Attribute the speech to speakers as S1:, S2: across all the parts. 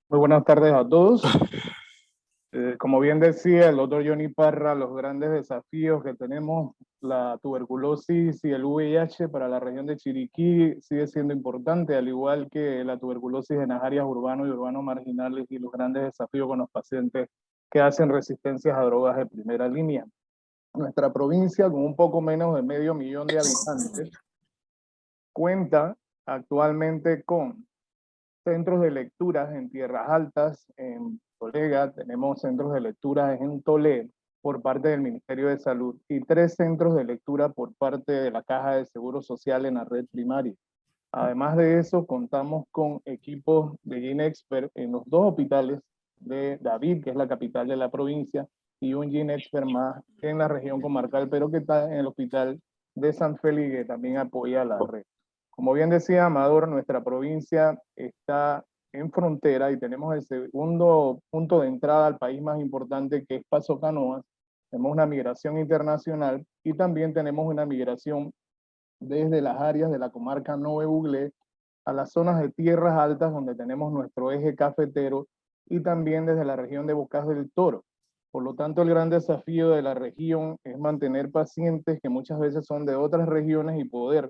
S1: Muy buenas tardes a todos. Como bien decía el doctor Johnny Parra, los grandes desafíos que tenemos, la tuberculosis y el VIH para la región de Chiriquí sigue siendo importante, al igual que la tuberculosis en las áreas urbanos y urbanos marginales y los grandes desafíos con los pacientes que hacen resistencias a drogas de primera línea. Nuestra provincia, con un poco menos de 500.000 de habitantes, cuenta actualmente con centros de lecturas en Tierras Altas, en Tolega, tenemos centros de lecturas en Toledo por parte del Ministerio de Salud y 3 centros de lectura por parte de la Caja de Seguro Social en la red primaria. Además de eso, contamos con equipos de GeneXpert en los 2 hospitales de David, que es la capital de la provincia, y un GeneXpert más en la región comarcal, pero que está en el hospital de San Félix, que también apoya la red. Como bien decía Amador, nuestra provincia está en frontera y tenemos el segundo punto de entrada al país más importante, que es Paso Canoas. Tenemos una migración internacional y también tenemos una migración desde las áreas de la comarca Nove Buglé a las zonas de tierras altas donde tenemos nuestro eje cafetero y también desde la región de Bocas del Toro. Por lo tanto, el gran desafío de la región es mantener pacientes que muchas veces son de otras regiones y poder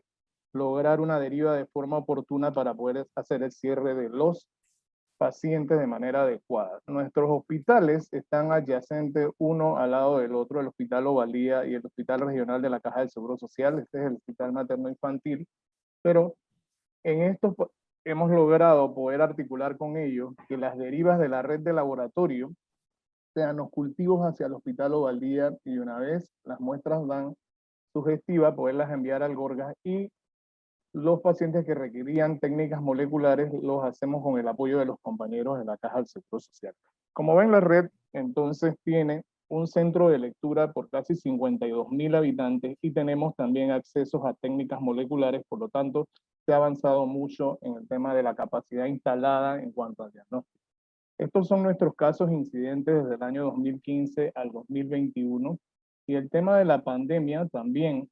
S1: lograr una deriva de forma oportuna para poder hacer el cierre de los pacientes de manera adecuada. Nuestros hospitales están adyacentes uno al lado del otro, el Hospital Ovalía y el Hospital Regional de la Caja del Seguro Social. Este es el Hospital Materno Infantil, pero en estos hemos logrado poder articular con ellos que las derivas de la red de laboratorio sean los cultivos hacia el Hospital Ovaldía y una vez las muestras dan sugestiva, poderlas enviar al Gorgas y los pacientes que requerían técnicas moleculares los hacemos con el apoyo de los compañeros de la Caja del Seguro Social. Como ven, la red entonces tiene un centro de lectura por casi 52.000 habitantes y tenemos también accesos a técnicas moleculares, por lo tanto, se ha avanzado mucho en el tema de la capacidad instalada en cuanto al diagnóstico. Estos son nuestros casos incidentes desde el año 2015 al 2021 y el tema de la pandemia también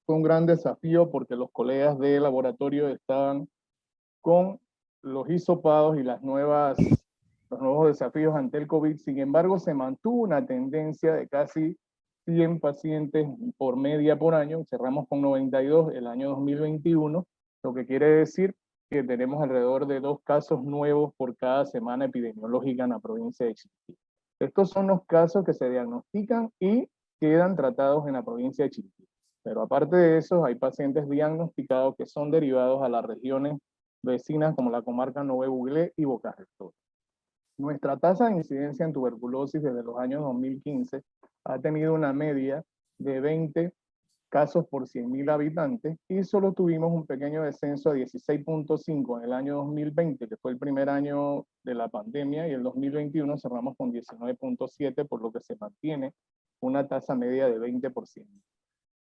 S1: fue un gran desafío porque los colegas de laboratorio estaban con los hisopados y los nuevos desafíos ante el COVID. Sin embargo, se mantuvo una tendencia de casi 100 pacientes por media por año. Cerramos con 92 el año 2021, lo que quiere decir que tenemos alrededor de 2 casos nuevos por cada semana epidemiológica en la provincia de Chiriquí. Estos son los casos que se diagnostican y quedan tratados en la provincia de Chiriquí. Pero aparte de eso, hay pacientes diagnosticados que son derivados a las regiones vecinas como la comarca Nove Buglé y Bocas del Toro. Nuestra tasa de incidencia en tuberculosis desde los años 2015 ha tenido una media de 20 casos por 100.000 habitantes y solo tuvimos un pequeño descenso a 16.5 en el año 2020, que fue el primer año de la pandemia, y el 2021 cerramos con 19.7, por lo que se mantiene una tasa media de 20%.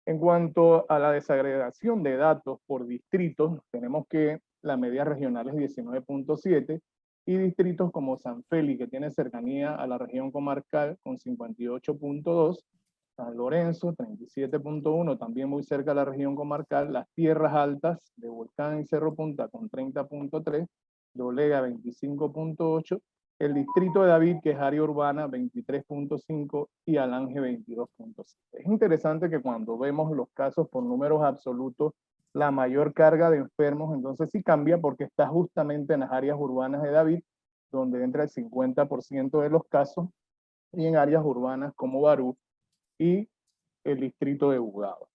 S1: En cuanto a la desagregación de datos por distritos, tenemos que la media regional es 19.7 y distritos como San Félix, que tiene cercanía a la región comarcal, con 58.2, San Lorenzo, 37.1, también muy cerca a la región comarcal, las Tierras Altas de Volcán y Cerro Punta con 30.3, Dolega 25.8, el distrito de David, que es área urbana, 23.5 y Alange 22.7. Es interesante que cuando vemos los casos por números absolutos, la mayor carga de enfermos entonces sí cambia porque está justamente en las áreas urbanas de David, donde entra el 50% de los casos, y en áreas urbanas como Barú y el distrito de Bugado.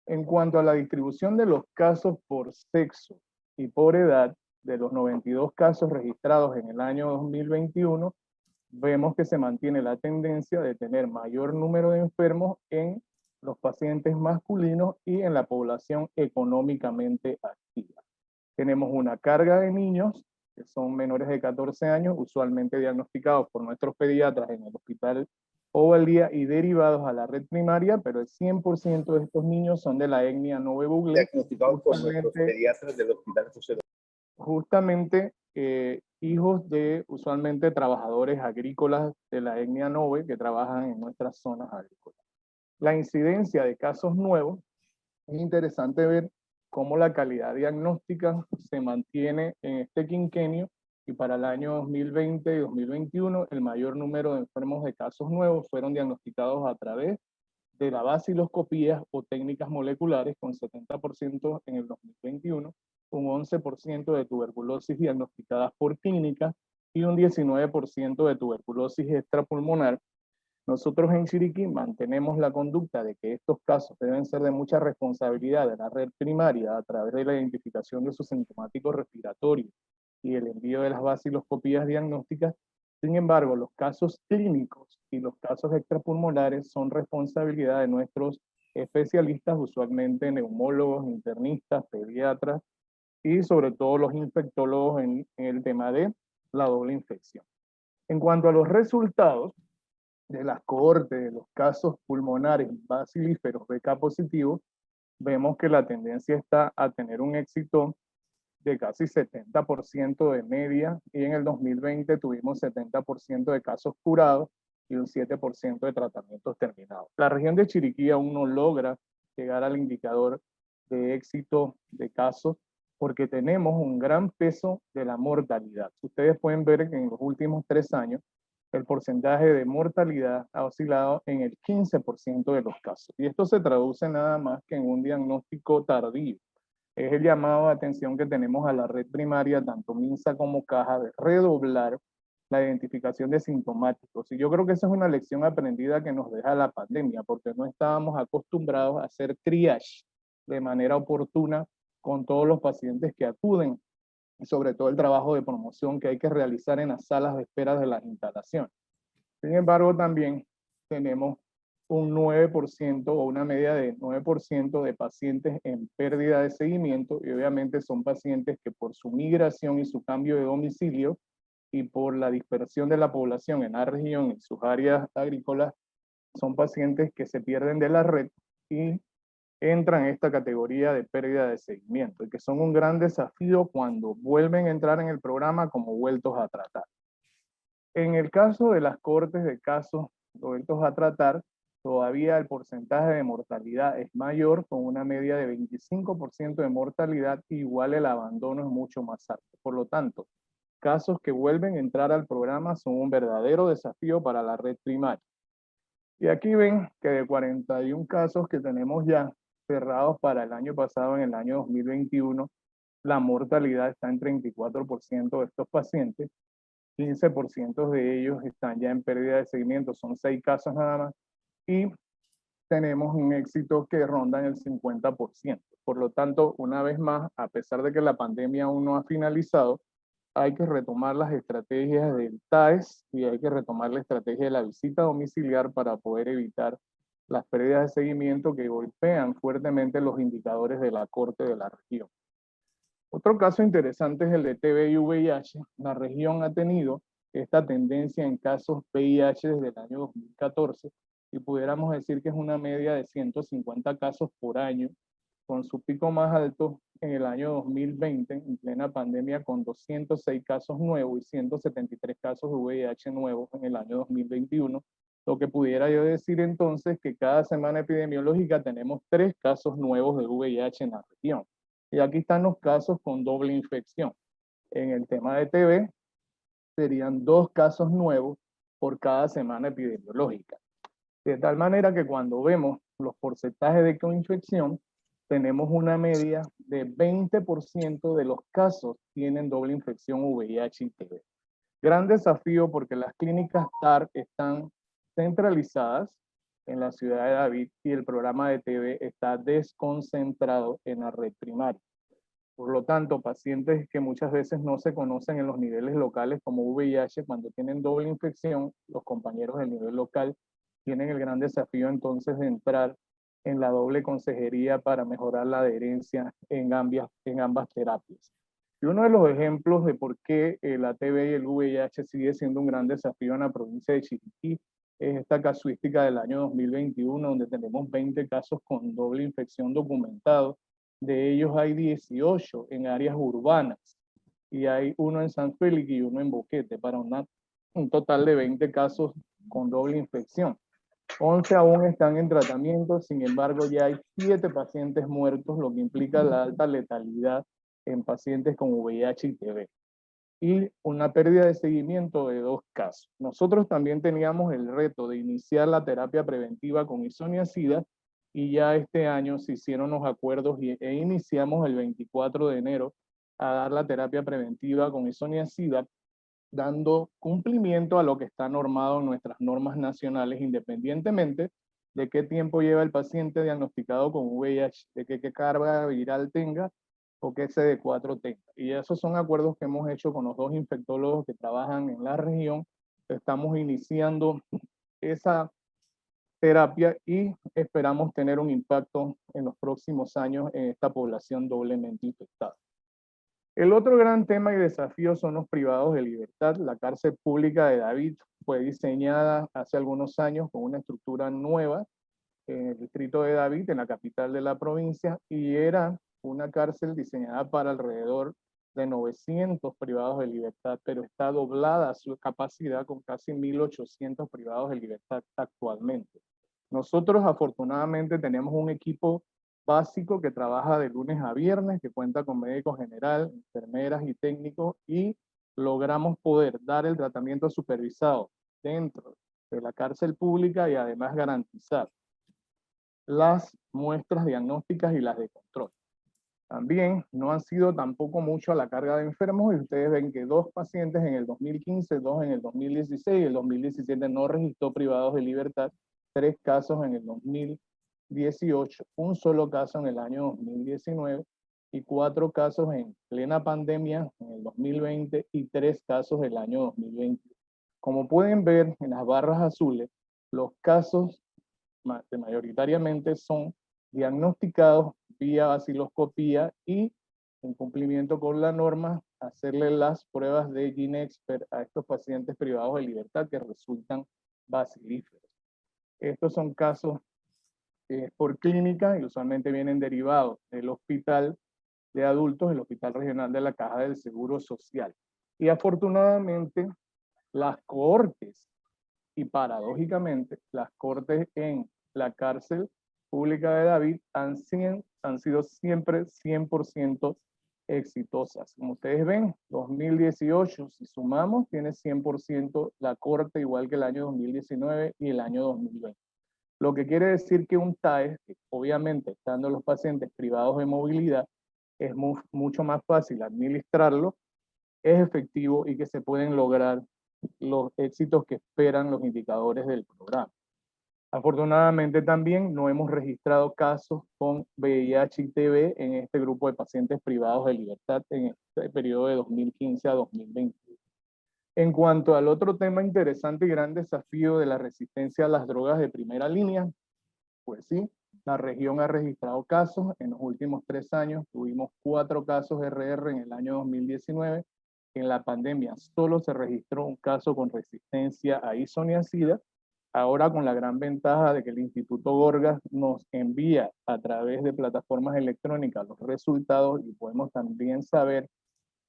S1: En cuanto a la distribución de los casos por sexo y por edad, de los 92 casos registrados en el año 2021, vemos que se mantiene la tendencia de tener mayor número de enfermos en los pacientes masculinos y en la población económicamente activa. Tenemos una carga de niños que son menores de 14 años, usualmente diagnosticados por nuestros pediatras en el hospital Ovaldía y derivados a la red primaria, pero el 100% de estos niños son de la etnia Nove Buglé,
S2: diagnosticados por nuestros pediatras del Hospital José
S1: justamente hijos de usualmente trabajadores agrícolas de la etnia Nove que trabajan en nuestras zonas agrícolas. La incidencia de casos nuevos, es interesante ver cómo la calidad diagnóstica se mantiene en este quinquenio y para el año 2020 y 2021 el mayor número de enfermos de casos nuevos fueron diagnosticados a través de la vaciloscopía o técnicas moleculares, con 70% en el 2021, un 11% de tuberculosis diagnosticadas por clínica y un 19% de tuberculosis extrapulmonar. Nosotros en Chiriquí mantenemos la conducta de que estos casos deben ser de mucha responsabilidad de la red primaria a través de la identificación de sus sintomáticos respiratorios y el envío de las vaciloscopías diagnósticas. Sin embargo, los casos clínicos y los casos extrapulmonares son responsabilidad de nuestros especialistas, usualmente neumólogos, internistas, pediatras y sobre todo los infectólogos en el tema de la doble infección. En cuanto a los resultados de las cohortes de los casos pulmonares bacilíferos BK positivos, vemos que la tendencia está a tener un éxito de casi 70% de media, y en el 2020 tuvimos 70% de casos curados y un 7% de tratamientos terminados. La región de Chiriquí aún no logra llegar al indicador de éxito de casos porque tenemos un gran peso de la mortalidad. Ustedes pueden ver que en los últimos 3 años el porcentaje de mortalidad ha oscilado en el 15% de los casos. Y esto se traduce nada más que en un diagnóstico tardío. Es el llamado de atención que tenemos a la red primaria, tanto MINSA como Caja, de redoblar la identificación de sintomáticos. Y yo creo que esa es una lección aprendida que nos deja la pandemia, porque no estábamos acostumbrados a hacer triage de manera oportuna con todos los pacientes que acuden, y sobre todo el trabajo de promoción que hay que realizar en las salas de espera de las instalaciones. Sin embargo, también tenemos un 9% o una media de 9% de pacientes en pérdida de seguimiento, y obviamente son pacientes que por su migración y su cambio de domicilio y por la dispersión de la población en la región y sus áreas agrícolas, son pacientes que se pierden de la red y entran en esta categoría de pérdida de seguimiento, y que son un gran desafío cuando vuelven a entrar en el programa como vueltos a tratar. En el caso de las cohortes de casos vueltos a tratar, todavía el porcentaje de mortalidad es mayor, con una media de 25% de mortalidad, igual el abandono es mucho más alto. Por lo tanto, casos que vuelven a entrar al programa son un verdadero desafío para la red primaria. Y aquí ven que de 41 casos que tenemos ya cerrados para el año pasado, en el año 2021, la mortalidad está en 34% de estos pacientes. 15% de ellos están ya en pérdida de seguimiento, son 6 casos nada más, y tenemos un éxito que ronda en el 50%. Por lo tanto, una vez más, a pesar de que la pandemia aún no ha finalizado, hay que retomar las estrategias del TAES y hay que retomar la estrategia de la visita domiciliar para poder evitar las pérdidas de seguimiento que golpean fuertemente los indicadores de la corte de la región. Otro caso interesante es el de TB y VIH. La región ha tenido esta tendencia en casos VIH desde el año 2014, y pudiéramos decir que es una media de 150 casos por año, con su pico más alto en el año 2020, en plena pandemia, con 206 casos nuevos y 173 casos de VIH nuevos en el año 2021, lo que pudiera yo decir entonces que cada semana epidemiológica tenemos 3 casos nuevos de VIH en la región. Y aquí están los casos con doble infección. En el tema de TB, serían 2 casos nuevos por cada semana epidemiológica. De tal manera que cuando vemos los porcentajes de coinfección, tenemos una media de 20% de los casos tienen doble infección VIH y TB. Gran desafío porque las clínicas TAR están centralizadas en la ciudad de David y el programa de TB está desconcentrado en la red primaria. Por lo tanto, pacientes que muchas veces no se conocen en los niveles locales como VIH, cuando tienen doble infección, los compañeros del nivel local tienen el gran desafío entonces de entrar en la doble consejería para mejorar la adherencia en ambas terapias. Y uno de los ejemplos de por qué la TB y el VIH sigue siendo un gran desafío en la provincia de Chiriquí es esta casuística del año 2021, donde tenemos 20 casos con doble infección documentados. De ellos hay 18 en áreas urbanas y hay uno en San Félix y uno en Boquete, para un total de 20 casos con doble infección. 11 aún están en tratamiento, sin embargo ya hay 7 pacientes muertos, lo que implica la alta letalidad en pacientes con VIH y TB. y una pérdida de seguimiento de 2 casos. Nosotros también teníamos el reto de iniciar la terapia preventiva con isoniazida y ya este año se hicieron los acuerdos e iniciamos el 24 de enero a dar la terapia preventiva con isoniazida, dando cumplimiento a lo que está normado en nuestras normas nacionales, independientemente de qué tiempo lleva el paciente diagnosticado con VIH, de qué carga viral tenga o qué CD4 tenga. Y esos son acuerdos que hemos hecho con los 2 infectólogos que trabajan en la región. Estamos iniciando esa terapia y esperamos tener un impacto en los próximos años en esta población doblemente infectada. El otro gran tema y desafío son los privados de libertad. La cárcel pública de David fue diseñada hace algunos años con una estructura nueva en el distrito de David, en la capital de la provincia, y era una cárcel diseñada para alrededor de 900 privados de libertad, pero está doblada su capacidad con casi 1.800 privados de libertad actualmente. Nosotros afortunadamente tenemos un equipo básico que trabaja de lunes a viernes, que cuenta con médico general, enfermeras y técnicos, y logramos poder dar el tratamiento supervisado dentro de la cárcel pública y además garantizar las muestras diagnósticas y las de control. También no han sido tampoco mucho a la carga de enfermos y ustedes ven que 2 pacientes en el 2015, 2 en el 2016, el 2017 no registró privados de libertad, 3 casos en el 2018, un solo caso en el año 2019 y 4 casos en plena pandemia en el 2020 y 3 casos el año 2020. Como pueden ver en las barras azules, los casos mayoritariamente son diagnosticados vía baciloscopía y en cumplimiento con la norma, hacerle las pruebas de GeneXpert a estos pacientes privados de libertad que resultan bacilíferos. Estos son casos por clínica y usualmente vienen derivados del hospital de adultos, el Hospital Regional de la Caja del Seguro Social. Y afortunadamente, las cohortes y paradójicamente, las cortes en la cárcel pública de David han sido siempre 100% exitosas. Como ustedes ven, 2018, si sumamos, tiene 100% la corte, igual que el año 2019 y el año 2020. Lo que quiere decir que un TAE, que obviamente estando los pacientes privados de movilidad, es mucho más fácil administrarlo, es efectivo y que se pueden lograr los éxitos que esperan los indicadores del programa. Afortunadamente también no hemos registrado casos con VIH y TB en este grupo de pacientes privados de libertad en este periodo de 2015 a 2020. En cuanto al otro tema interesante y gran desafío de la resistencia a las drogas de primera línea, pues sí, la región ha registrado casos. En los últimos 3 años tuvimos 4 casos RR en el año 2019. En la pandemia solo se registró un caso con resistencia a isoniazida. Ahora con la gran ventaja de que el Instituto Gorgas nos envía a través de plataformas electrónicas los resultados y podemos también saber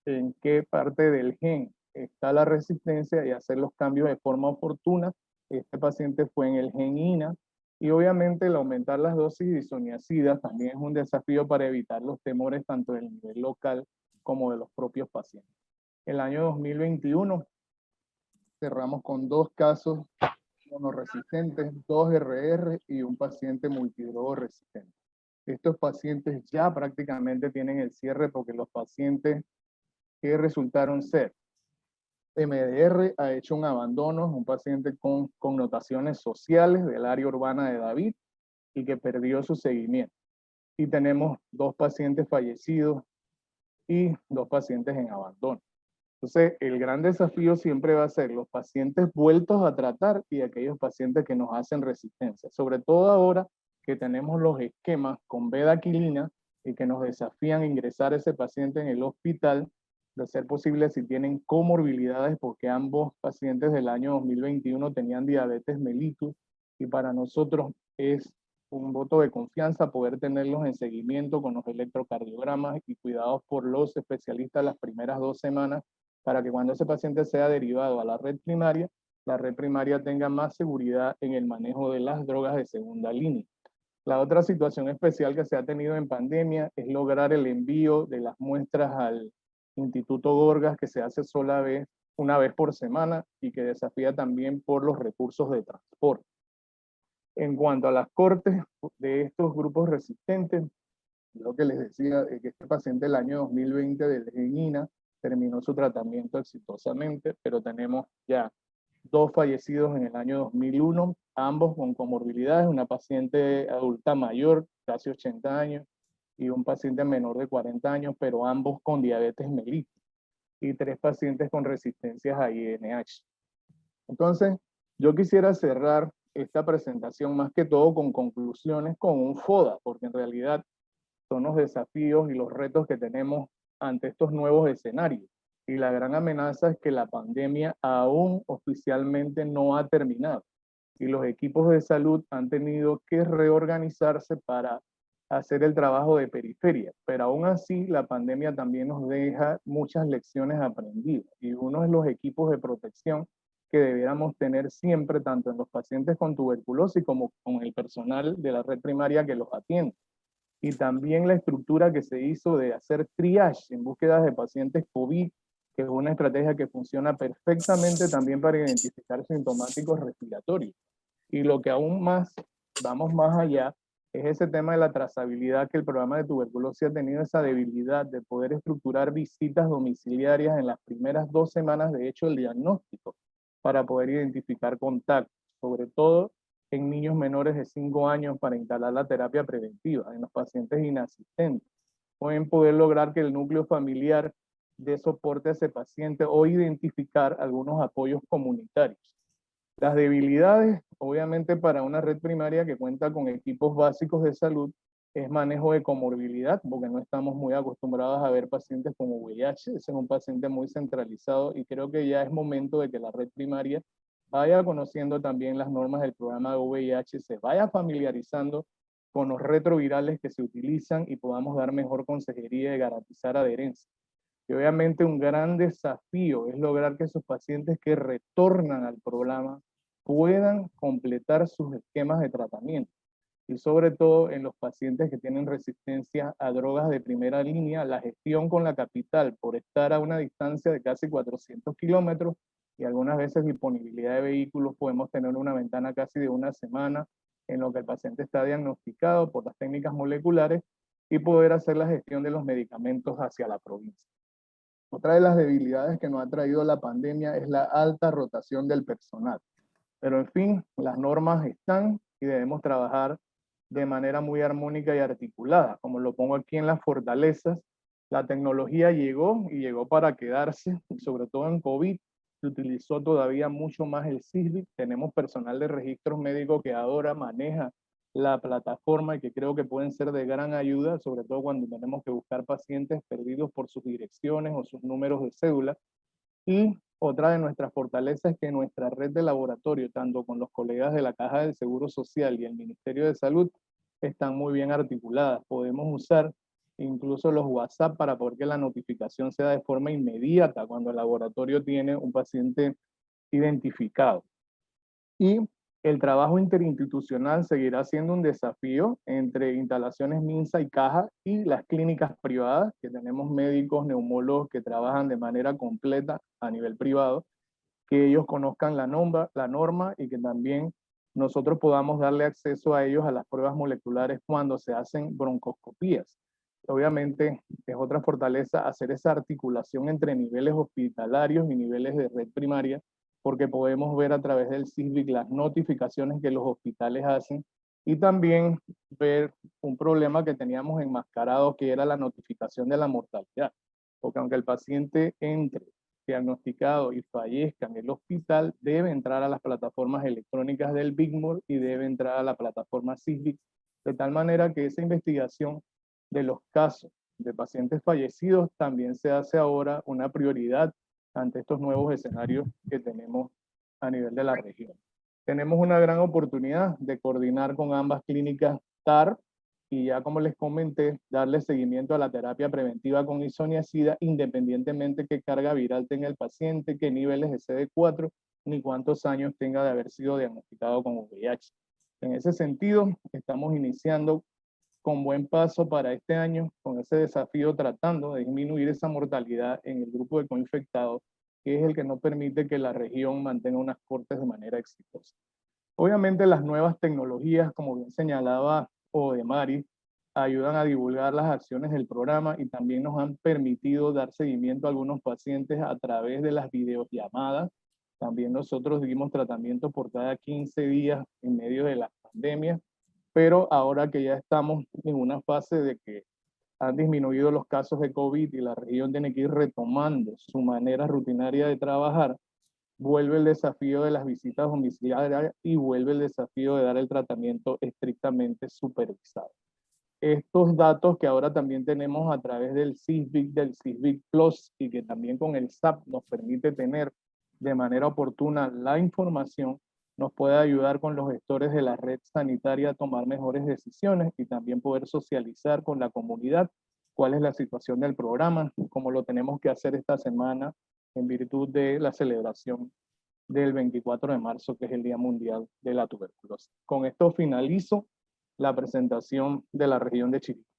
S1: en qué parte del gen está la resistencia y hacer los cambios de forma oportuna. Este paciente fue en el gen INA y obviamente el aumentar las dosis de isoniazida también es un desafío para evitar los temores tanto del nivel local como de los propios pacientes. El año 2021 cerramos con 2 casos monoresistentes, 2 RR y un paciente multidrogo resistente. Estos pacientes ya prácticamente tienen el cierre porque los pacientes que resultaron ser MDR ha hecho un abandono, un paciente con connotaciones sociales del área urbana de David y que perdió su seguimiento. Y tenemos 2 pacientes fallecidos y 2 pacientes en abandono. Entonces, el gran desafío siempre va a ser los pacientes vueltos a tratar y aquellos pacientes que nos hacen resistencia. Sobre todo ahora que tenemos los esquemas con bedaquilina y que nos desafían a ingresar a ese paciente en el hospital, de ser posible si tienen comorbilidades, porque ambos pacientes del año 2021 tenían diabetes mellitus y para nosotros es un voto de confianza poder tenerlos en seguimiento con los electrocardiogramas y cuidados por los especialistas las primeras 2 semanas para que cuando ese paciente sea derivado a la red primaria tenga más seguridad en el manejo de las drogas de segunda línea. La otra situación especial que se ha tenido en pandemia es lograr el envío de las muestras al Instituto Gorgas, que se hace una vez por semana y que desafía también por los recursos de transporte. En cuanto a las cortes de estos grupos resistentes, lo que les decía es que este paciente el año 2020 de Legenina terminó su tratamiento exitosamente, pero tenemos ya 2 fallecidos en el año 2001, ambos con comorbilidades, una paciente adulta mayor, casi 80 años, y un paciente menor de 40 años, pero ambos con diabetes mellitus, y 3 pacientes con resistencias a INH. Entonces, yo quisiera cerrar esta presentación más que todo con conclusiones con un FODA, porque en realidad son los desafíos y los retos que tenemos ante estos nuevos escenarios. Y la gran amenaza es que la pandemia aún oficialmente no ha terminado. Y los equipos de salud han tenido que reorganizarse para hacer el trabajo de periferia. Pero aún así, la pandemia también nos deja muchas lecciones aprendidas. Y uno de los equipos de protección que debiéramos tener siempre, tanto en los pacientes con tuberculosis como con el personal de la red primaria que los atiende. Y también la estructura que se hizo de hacer triage en búsqueda de pacientes COVID, que es una estrategia que funciona perfectamente también para identificar sintomáticos respiratorios. Y lo que aún más, vamos más allá, es ese tema de la trazabilidad, que el programa de tuberculosis ha tenido esa debilidad de poder estructurar visitas domiciliarias en las primeras 2 semanas de hecho el diagnóstico, para poder identificar contactos, sobre todo en niños menores de 5 años para instalar la terapia preventiva, en los pacientes inasistentes, o en poder lograr que el núcleo familiar dé soporte a ese paciente o identificar algunos apoyos comunitarios. Las debilidades, obviamente para una red primaria que cuenta con equipos básicos de salud, es manejo de comorbilidad, porque no estamos muy acostumbrados a ver pacientes con VIH, ese es un paciente muy centralizado y creo que ya es momento de que la red primaria vaya conociendo también las normas del programa de VIH, se vaya familiarizando con los retrovirales que se utilizan y podamos dar mejor consejería y garantizar adherencia. Y obviamente un gran desafío es lograr que esos pacientes que retornan al programa puedan completar sus esquemas de tratamiento. Y sobre todo en los pacientes que tienen resistencia a drogas de primera línea, la gestión con la capital por estar a una distancia de casi 400 kilómetros y algunas veces disponibilidad de vehículos, podemos tener una ventana casi de una semana en lo que el paciente está diagnosticado por las técnicas moleculares y poder hacer la gestión de los medicamentos hacia la provincia. Otra de las debilidades que nos ha traído la pandemia es la alta rotación del personal. Pero en fin, las normas están y debemos trabajar de manera muy armónica y articulada. Como lo pongo aquí en las fortalezas, la tecnología llegó y llegó para quedarse, y sobre todo en COVID se utilizó todavía mucho más el SISBIC. Tenemos personal de registros médicos que ahora maneja la plataforma y que creo que pueden ser de gran ayuda, sobre todo cuando tenemos que buscar pacientes perdidos por sus direcciones o sus números de cédula. Y otra de nuestras fortalezas es que nuestra red de laboratorio, tanto con los colegas de la Caja del Seguro Social y el Ministerio de Salud, están muy bien articuladas. Podemos usar incluso los WhatsApp para poder que la notificación sea de forma inmediata cuando el laboratorio tiene un paciente identificado. Y el trabajo interinstitucional seguirá siendo un desafío entre instalaciones MINSA y Caja y las clínicas privadas, que tenemos médicos, neumólogos que trabajan de manera completa a nivel privado, que ellos conozcan la norma y que también nosotros podamos darle acceso a ellos a las pruebas moleculares cuando se hacen broncoscopías. Obviamente es otra fortaleza hacer esa articulación entre niveles hospitalarios y niveles de red primaria, porque podemos ver a través del SISBIC las notificaciones que los hospitales hacen y también ver un problema que teníamos enmascarado, que era la notificación de la mortalidad. Porque aunque el paciente entre diagnosticado y fallezca en el hospital, debe entrar a las plataformas electrónicas del BigMore y debe entrar a la plataforma SISBIC, de tal manera que esa investigación de los casos de pacientes fallecidos también se hace ahora una prioridad ante estos nuevos escenarios que tenemos a nivel de la región. Tenemos una gran oportunidad de coordinar con ambas clínicas TAR y ya como les comenté, darle seguimiento a la terapia preventiva con isoniazida independientemente qué carga viral tenga el paciente, qué niveles de CD4, ni cuántos años tenga de haber sido diagnosticado con VIH. En ese sentido, estamos iniciando con buen paso para este año, con ese desafío tratando de disminuir esa mortalidad en el grupo de coinfectados, que es el que no permite que la región mantenga unas cortes de manera exitosa. Obviamente las nuevas tecnologías, como bien señalaba Odemari, ayudan a divulgar las acciones del programa y también nos han permitido dar seguimiento a algunos pacientes a través de las videollamadas. También nosotros dimos tratamiento por cada 15 días en medio de la pandemia, pero ahora que ya estamos en una fase de que han disminuido los casos de COVID y la región tiene que ir retomando su manera rutinaria de trabajar, vuelve el desafío de las visitas domiciliarias y vuelve el desafío de dar el tratamiento estrictamente supervisado. Estos datos que ahora también tenemos a través del CISVIC Plus y que también con el SAP nos permite tener de manera oportuna la información, nos puede ayudar con los gestores de la red sanitaria a tomar mejores decisiones y también poder socializar con la comunidad cuál es la situación del programa, como lo tenemos que hacer esta semana en virtud de la celebración del 24 de marzo, que es el Día Mundial de la Tuberculosis. Con esto finalizo la presentación de la región de Chiriquí.